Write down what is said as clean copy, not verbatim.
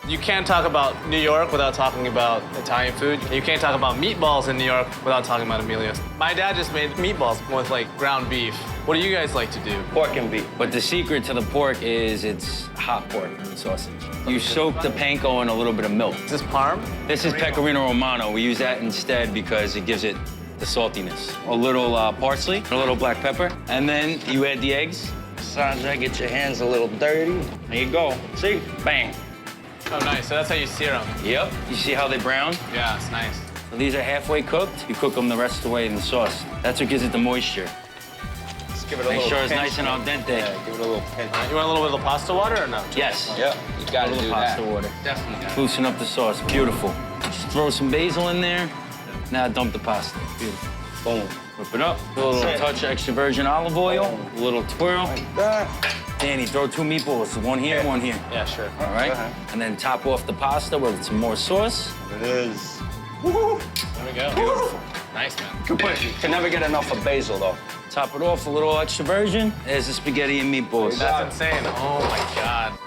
You can't talk about New York without talking about Italian food. You can't talk about meatballs in New York without talking about Emilio's. My dad just made meatballs with like ground beef. What do you guys like to do? Pork and beef. But the secret to the pork is it's hot pork sausage. You soak the panko in a little bit of milk. Is this parm? This is pecorino romano. We use that instead because it gives it the saltiness. A little parsley, a little black pepper, and then you add the eggs. Sandra, get your hands a little dirty. There you go. See? Bang. Oh, nice. So that's how you sear them. Yep. You see how they brown? Yeah, it's nice. So these are halfway cooked. You cook them the rest of the way in the sauce. That's what gives it the moisture. Let's give it a Make little sure it's pinch. nice and al dente. Yeah, give it a little pinch. You want a little bit of pasta water or no? Yes. Yep, you A gotta little do pasta that. water. Definitely. got it. Loosen up the sauce. Beautiful. Just throw some basil in there. Now dump the pasta. Beautiful. Boom. Whip it up. A little That's it. touch of extra virgin olive oil. A little twirl. Like that. Danny, throw 2 meatballs. One here, one here. Yeah, sure. All right? Go ahead. And then top off the pasta with some more sauce. It is. There we go. Beautiful. Nice, man. Can never get enough of basil, though. Top it off a little extra virgin. There's the spaghetti and meatballs. That's insane. Oh, my God.